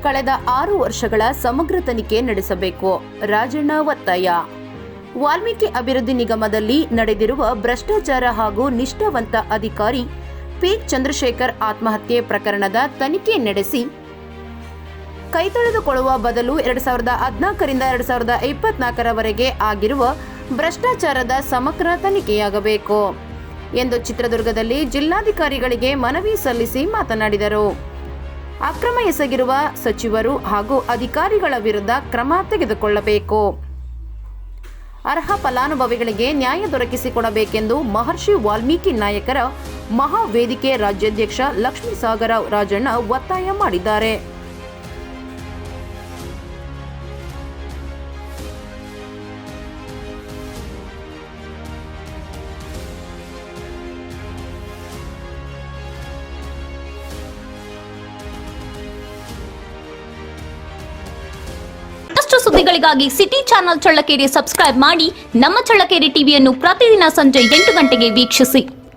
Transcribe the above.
ಕಳೆದ 6 ವರ್ಷಗಳ ಸಮಗ್ರ ತನಿಖೆ ನಡೆಸಬೇಕು. ರಾಜಣ್ಣ ಒತ್ತಾಯ. ವಾಲ್ಮೀಕಿ ಅಭಿವೃದ್ಧಿ ನಿಗಮದಲ್ಲಿ ನಡೆದಿರುವ ಭ್ರಷ್ಟಾಚಾರ ಹಾಗೂ ನಿಷ್ಠಾವಂತ ಅಧಿಕಾರಿ ಪಿ ಚಂದ್ರಶೇಖರ್ ಆತ್ಮಹತ್ಯೆ ಪ್ರಕರಣದ ತನಿಖೆ ನಡೆಸಿ ಕೈತೊಳೆದುಕೊಳ್ಳುವ ಬದಲು 2014ರಿಂದ 2024ರವರೆಗೆ ಆಗಿರುವ ಭ್ರಷ್ಟಾಚಾರದ ಸಮಗ್ರ ತನಿಖೆಯಾಗಬೇಕು ಎಂದು ಚಿತ್ರದುರ್ಗದಲ್ಲಿ ಜಿಲ್ಲಾಧಿಕಾರಿಗಳಿಗೆ ಮನವಿ ಸಲ್ಲಿಸಿ ಮಾತನಾಡಿದರು. ಅಕ್ರಮ ಎಸಗಿರುವ ಸಚಿವರು ಹಾಗೂ ಅಧಿಕಾರಿಗಳ ವಿರುದ್ಧ ಕ್ರಮ ತೆಗೆದುಕೊಳ್ಳಬೇಕು. ಅರ್ಹ ಫಲಾನುಭವಿಗಳಿಗೆ ನ್ಯಾಯ ದೊರಕಿಸಿಕೊಡಬೇಕೆಂದು ಮಹರ್ಷಿ ವಾಲ್ಮೀಕಿ ನಾಯಕರ ಮಹಾ ವೇದಿಕೆ ರಾಜ್ಯಾಧ್ಯಕ್ಷ ಲಕ್ಷ್ಮೀಸಾಗರ ರಾಜಣ್ಣ ಒತ್ತಾಯ ಮಾಡಿದ್ದಾರೆ. ಸುದ್ದಿಗಳಿಗಾಗಿ ಸಿಟಿ ಚಾನೆಲ್ ಚಳ್ಳಕೆರೆ ಸಬ್ಸ್ಕ್ರೈಬ್ ಮಾಡಿ. ನಮ್ಮ ಚಳ್ಳಕೆರೆ ಟಿವಿಯನ್ನು ಪ್ರತಿದಿನ ಸಂಜೆ 8 ಗಂಟೆಗೆ ವೀಕ್ಷಿಸಿ.